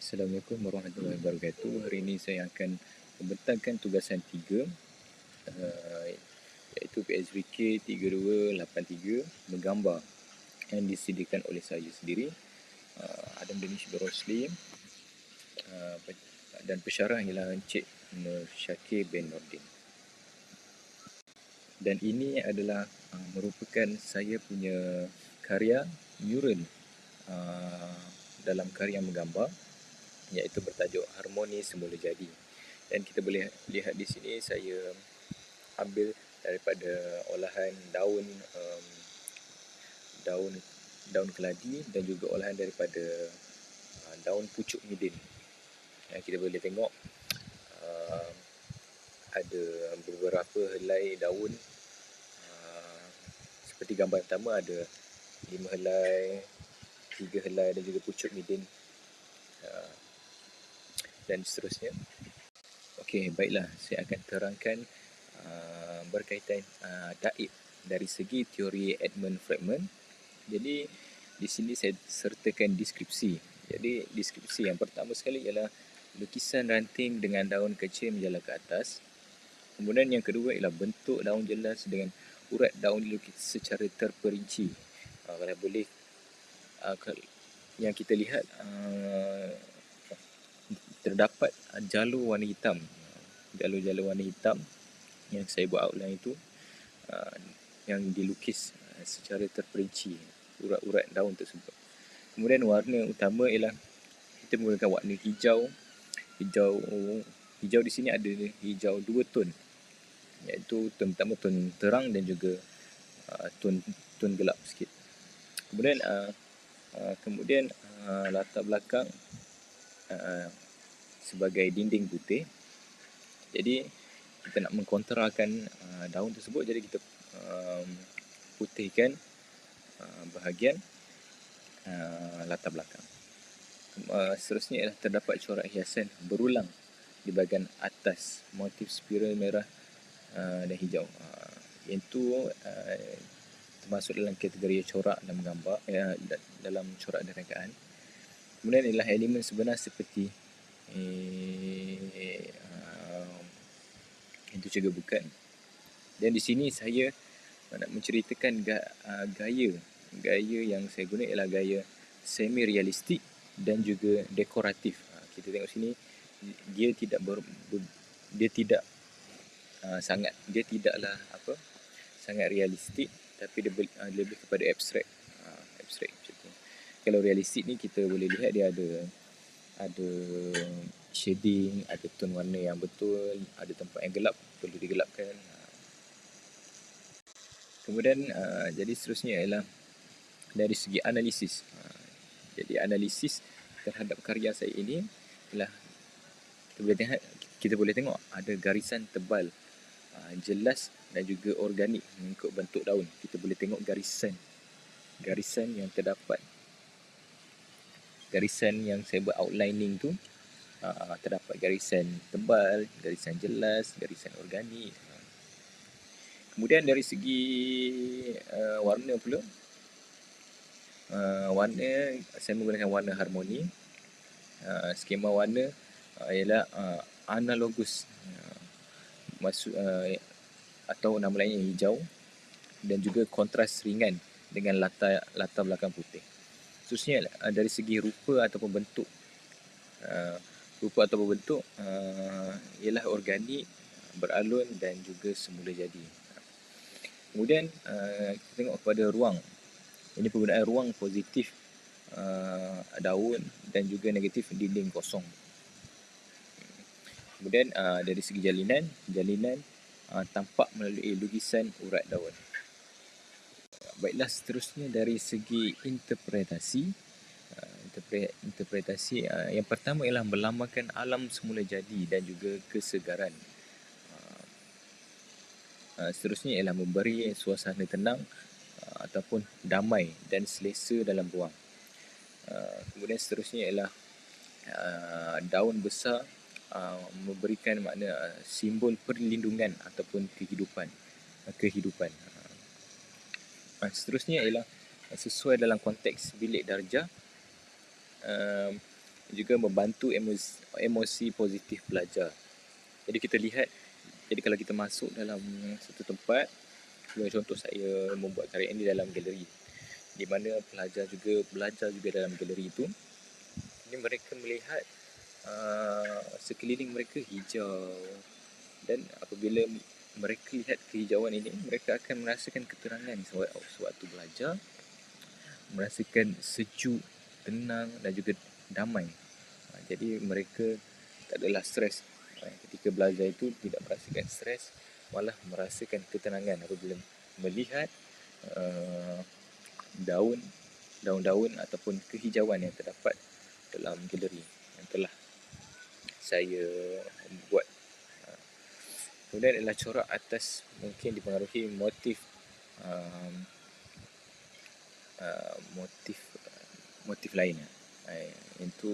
Assalamualaikum warahmatullahi wabarakatuh. Hari ini saya akan membentangkan tugasan 3 iaitu PSVK 3283 menggambar yang disediakan oleh saya sendiri, Adam Danish Berosli, dan pensyarah ialah Encik Nur Syakir bin Nordin. Dan ini adalah merupakan saya punya karya mural dalam karya menggambar, iaitu bertajuk Harmoni Semula Jadi. Dan kita boleh lihat di sini saya ambil daripada olahan daun keladi dan juga olahan daripada daun pucuk midin. Dan kita boleh tengok ada beberapa helai daun, seperti gambar pertama ada 5 helai, 3 helai dan juga pucuk midin, dan seterusnya. Okey, baiklah, saya akan terangkan berkaitan daib dari segi teori Edmund Fragment. Jadi di sini saya sertakan deskripsi. Jadi deskripsi yang pertama sekali ialah lukisan ranting dengan daun kecil menjalar ke atas. Kemudian yang kedua ialah bentuk daun jelas dengan urat daun dilukis secara terperinci. Kalau boleh, yang kita lihat terdapat jalur warna hitam, jalur-jalur warna hitam yang saya buat outline itu, yang dilukis secara terperinci urat-urat daun tersebut. Kemudian warna utama ialah kita menggunakan warna hijau. Hijau di sini ada hijau 2 tone, iaitu tone pertama tone terang dan juga tone gelap sikit. Kemudian latar belakang sebagai dinding putih. Jadi kita nak mengkontrakan daun tersebut, jadi kita putihkan bahagian latar belakang. Seterusnya ialah terdapat corak hiasan berulang di bahagian atas, motif spiral merah dan hijau. Itu termasuk dalam kategori corak dalam gambar, dalam corak dan rekaan. Kemudian ialah elemen sebenar seperti itu juga bukan. Dan di sini saya nak menceritakan gaya yang saya guna ialah gaya semi realistik dan juga dekoratif. Kita tengok sini, dia tidaklah sangat realistik, tapi dia lebih kepada abstrak macam tu. Kalau realistik ni kita boleh lihat dia ada shading, ada tone warna yang betul, ada tempat yang gelap perlu digelapkan. Kemudian jadi seterusnya ialah dari segi analisis. Jadi analisis terhadap karya saya ini ialah kita boleh tengok ada garisan tebal, jelas dan juga organik mengikut bentuk daun. Kita boleh tengok garisan yang terdapat. Garisan yang saya buat outlining tu, terdapat garisan tebal, garisan jelas, garisan organik. Kemudian dari segi warna pula, warna saya menggunakan warna harmoni. Skema warna ialah analogus, atau nama lainnya hijau, dan juga kontras ringan dengan latar belakang putih. Khususnya dari segi rupa ataupun bentuk, ialah organik, beralun dan juga semula jadi. Kemudian kita tengok kepada ruang. Ini penggunaan ruang positif daun dan juga negatif dinding kosong. Kemudian dari segi jalinan tampak melalui lukisan urat daun. Baiklah, seterusnya dari segi interpretasi. Yang pertama ialah melambangkan alam semula jadi dan juga kesegaran. Seterusnya ialah memberi suasana tenang ataupun damai dan selesa dalam ruang. Kemudian seterusnya ialah daun besar memberikan makna simbol perlindungan ataupun kehidupan. Seterusnya ialah sesuai dalam konteks bilik darjah. juga membantu emosi positif pelajar. Jadi kita lihat, jadi kalau kita masuk dalam satu tempat, contoh saya membuat karya ini dalam galeri, di mana pelajar juga belajar juga dalam galeri itu, ini mereka melihat sekeliling mereka hijau, dan apabila mereka lihat kehijauan ini, mereka akan merasakan keterangan sewaktu belajar, merasakan sejuk, tenang dan juga damai. Jadi mereka tak adalah stres. Ketika belajar itu tidak merasakan stres, malah merasakan ketenangan apabila melihat daun-daun ataupun kehijauan yang terdapat dalam galeri yang telah saya buat. Kemudian adalah corak atas, mungkin dipengaruhi motif motif lain. Itu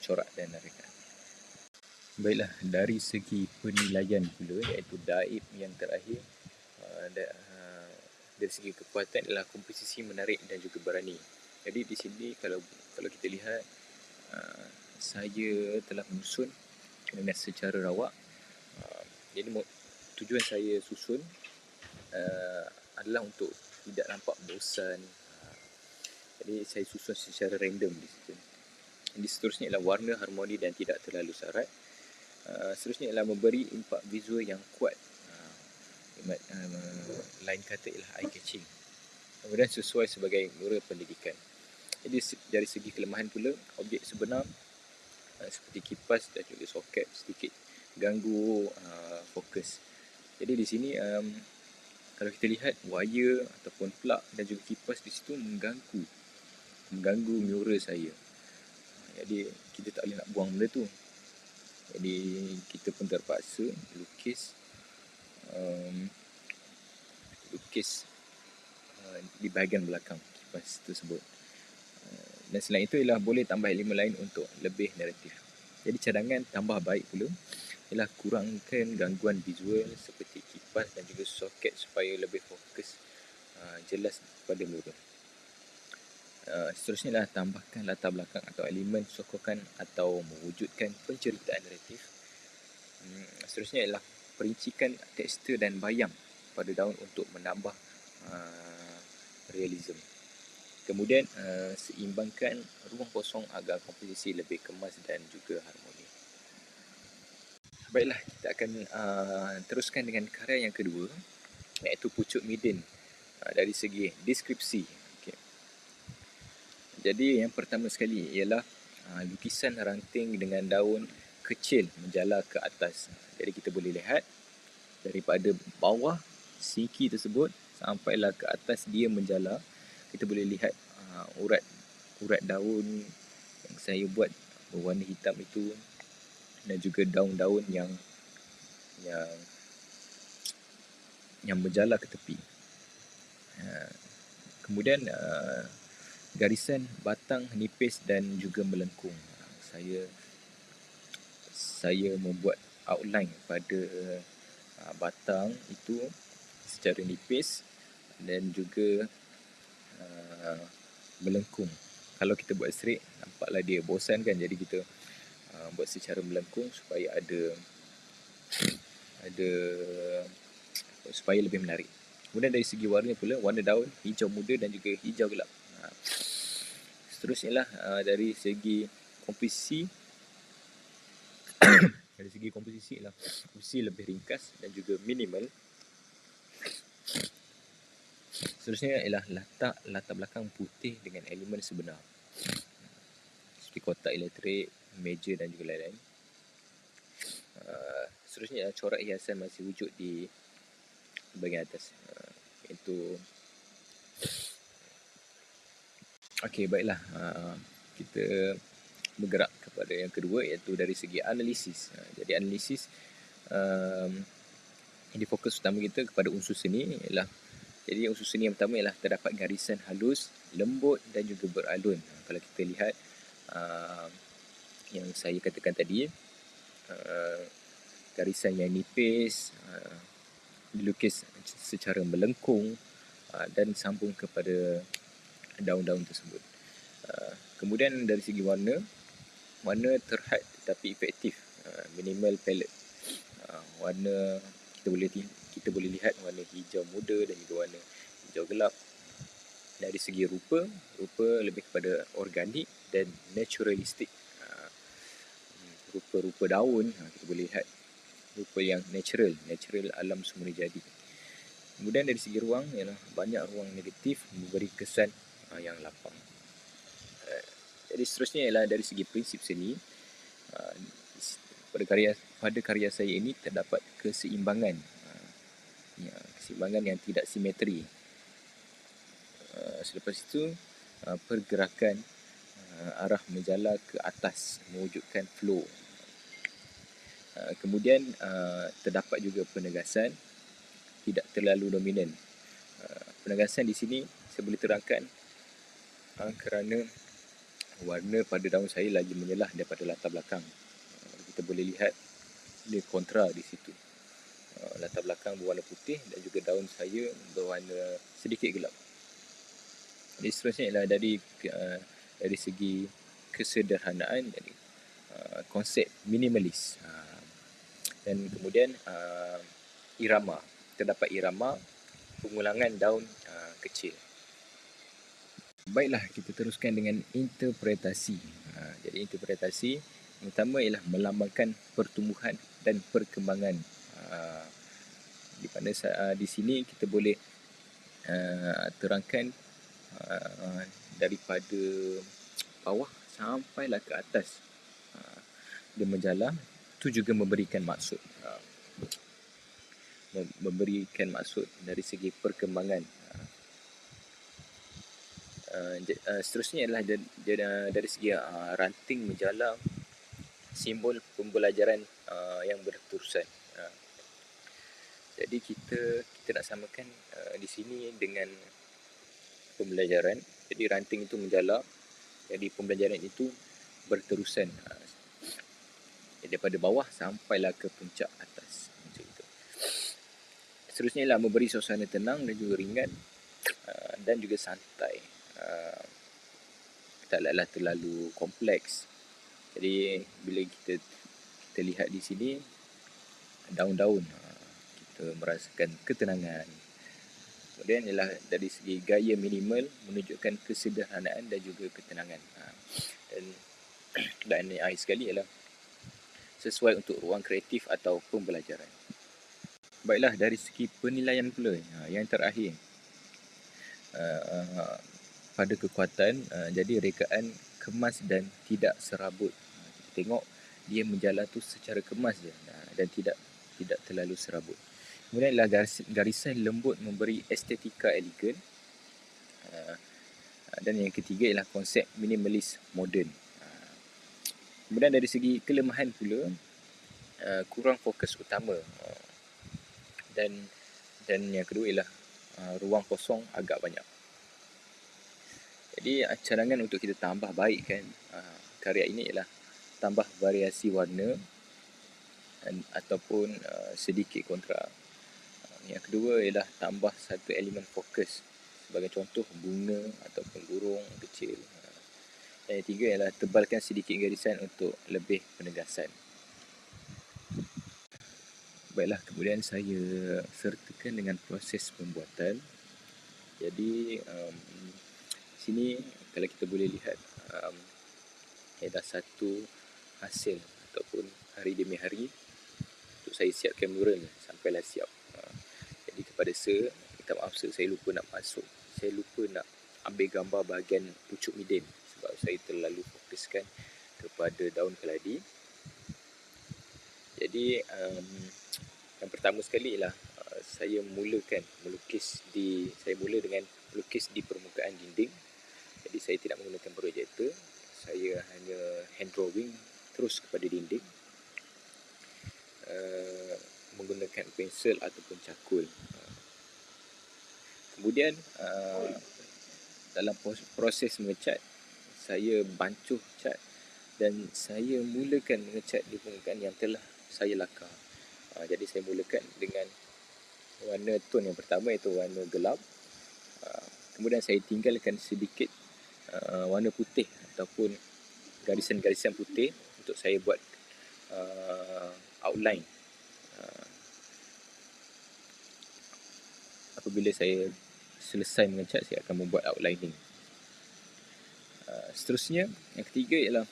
corak dan rekan. Baiklah, dari segi penilaian pula, iaitu daib yang terakhir, dari segi kekuatan adalah komposisi menarik dan juga berani. Jadi di sini kalau kita lihat, saya telah menyusun dengan secara rawak. Jadi tujuan saya susun adalah untuk tidak nampak bosan. Jadi saya susun secara random di situ. Jadi seterusnya ialah warna, harmoni dan tidak terlalu syarat. Seterusnya ialah memberi impak visual yang kuat. Lain kata ialah eye catching. Kemudian sesuai sebagai murid pendidikan. Jadi dari segi kelemahan pula, objek sebenar seperti kipas dan juga soket sedikit ganggu fokus. Jadi di sini kalau kita lihat wire ataupun plug dan juga kipas di situ mengganggu mural saya. Jadi kita tak boleh nak buang benda tu. Jadi kita pun terpaksa lukis di bahagian belakang kipas tersebut. Dan selain itu ialah boleh tambah elemen lain untuk lebih naratif. Jadi cadangan tambah baik pula ialah kurangkan gangguan visual seperti kipas dan juga soket supaya lebih fokus jelas pada mural. Seterusnya adalah tambahkan latar belakang atau elemen sokongan atau mewujudkan penceritaan naratif. Seterusnya ialah perincikan tekstur dan bayang pada daun untuk menambah realism. Kemudian seimbangkan ruang kosong agar komposisi lebih kemas dan juga harmoni. Baiklah, kita akan teruskan dengan karya yang kedua, iaitu pucuk midin dari segi deskripsi. Okay. Jadi yang pertama sekali ialah lukisan ranting dengan daun kecil menjala ke atas. Jadi kita boleh lihat daripada bawah siki tersebut sampailah ke atas dia menjala. Kita boleh lihat urat daun yang saya buat berwarna hitam itu dan juga daun-daun yang menjala ke tepi. Kemudian garisan batang nipis dan juga melengkung. Saya membuat outline pada batang itu secara nipis dan juga melengkung. Kalau kita buat straight, nampaklah dia bosan kan. Jadi kita buat secara melengkung supaya supaya lebih menarik. Kemudian dari segi warna pula, warna daun hijau muda dan juga hijau gelap. Seterusnya ialah dari segi komposisi ialah komposisi lebih ringkas dan juga minimal. Seterusnya ialah latar belakang putih dengan elemen sebenar seperti kotak elektrik, meja dan juga lain-lain. Seterusnya ialah corak hiasan masih wujud di bahagian atas, iaitu okey, baiklah, kita bergerak kepada yang kedua, iaitu dari segi analisis. Jadi analisis, jadi fokus utama kita kepada unsur seni ialah, jadi unsur seni yang pertama ialah terdapat garisan halus, lembut dan juga beralun. Kalau kita lihat yang saya katakan tadi, garisan yang nipis, dilukis secara melengkung dan sambung kepada daun-daun tersebut. Kemudian dari segi warna, warna terhad tetapi efektif, minimal palette. Warna kita boleh lihat warna hijau muda dan juga warna hijau gelap. Dari segi rupa lebih kepada organik dan naturalistik. Rupa-rupa daun, kita boleh lihat rupa yang natural alam semula jadi. Kemudian dari segi ruang, ialah banyak ruang negatif memberi kesan yang lapang. Jadi seterusnya ialah dari segi prinsip seni. Pada karya saya ini terdapat keseimbangan, keseimbangan yang tidak simetri. Selepas itu, pergerakan arah menjala ke atas mewujudkan flow. Kemudian terdapat juga penegasan, tidak terlalu dominan. Penegasan di sini saya boleh terangkan kerana warna pada daun saya lagi menyelah daripada latar belakang. Kita boleh lihat dia kontra di situ. Latar belakang berwarna putih dan juga daun saya berwarna sedikit gelap. Jadi seterusnya ialah dari segi kesederhanaan, jadi konsep minimalis. Dan kemudian irama, terdapat irama pengulangan daun kecil. Baiklah, kita teruskan dengan interpretasi. Jadi interpretasi yang pertama ialah melambangkan pertumbuhan dan perkembangan. Di mana di sini kita boleh terangkan daripada bawah sampailah ke atas. Dia menjala, itu juga memberikan maksud. Memberikan maksud dari segi perkembangan. Seterusnya adalah dari segi ranting menjala, simbol pembelajaran yang berterusan. Jadi kita nak samakan di sini dengan pembelajaran. Jadi ranting itu menjala, jadi pembelajaran itu berterusan. Daripada bawah sampailah ke puncak atas. Macam itu. Seterusnya ialah memberi suasana tenang dan juga ringan dan juga santai. Taklah terlalu kompleks. Jadi bila kita lihat di sini daun-daun, kita merasakan ketenangan. Kemudian ialah dari segi gaya minimal menunjukkan kesederhanaan dan juga ketenangan. Dan yang akhir sekali ialah sesuai untuk ruang kreatif atau pembelajaran. Baiklah, dari segi penilaian pula, yang terakhir, pada kekuatan, jadi rekaan kemas dan tidak serabut. Kita tengok dia menjala tu secara kemas je, dan tidak terlalu serabut. Kemudian ialah garisan lembut memberi estetika elegan. Dan yang ketiga ialah konsep minimalis moden. Kemudian dari segi kelemahan pula, kurang fokus utama. Dan yang kedua ialah ruang kosong agak banyak. Jadi cadangan untuk kita tambah baikkan karya ini ialah tambah variasi warna ataupun sedikit kontra. Yang kedua ialah tambah satu elemen fokus, sebagai contoh bunga ataupun burung kecil. Dan yang tiga ialah tebalkan sedikit garisan untuk lebih penegasan. Baiklah, kemudian saya sertakan dengan proses pembuatan. Jadi sini kalau kita boleh lihat ada satu hasil ataupun hari demi hari untuk saya siapkan mural sampailah siap. Jadi kepada minta maaf saya lupa nak ambil gambar bahagian pucuk midin sebab saya terlalu fokuskan kepada daun keladi. Jadi yang pertama sekali ialah saya mula dengan melukis di permukaan dinding. Jadi saya tidak menggunakan projector, saya hanya hand drawing terus kepada dinding menggunakan pensel ataupun cakul. Kemudian dalam proses mengecat, saya bancuh cat dan saya mulakan mengecat di permukaan yang telah saya lakar. Jadi saya mulakan dengan warna tone yang pertama iaitu warna gelap. Kemudian saya tinggalkan sedikit warna putih ataupun garisan-garisan putih untuk saya buat outline. Apabila saya selesai mengecat, saya akan membuat outlining. Seterusnya, yang ketiga ialah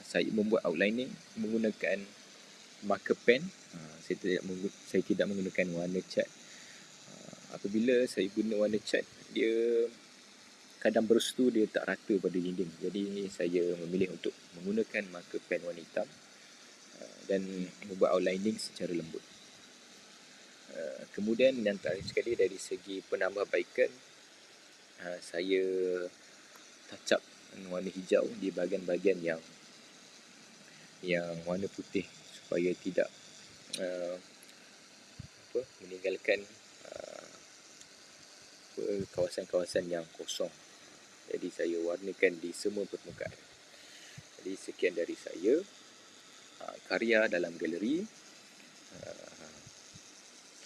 saya membuat outlining menggunakan marker pen. Saya tidak menggunakan warna cat. Apabila saya guna warna cat, dia kadang berstu, dia tak rata pada dinding. Jadi saya memilih untuk menggunakan marker pen warna hitam dan membuat outlining secara lembut. Kemudian yang terakhir sekali, dari segi penambahbaikan, saya touch up warna hijau di bahagian-bahagian yang warna putih supaya tidak meninggalkan kawasan-kawasan yang kosong. Jadi saya warnakan di semua permukaan. Jadi sekian dari saya, karya dalam galeri.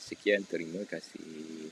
Sekian, terima kasih.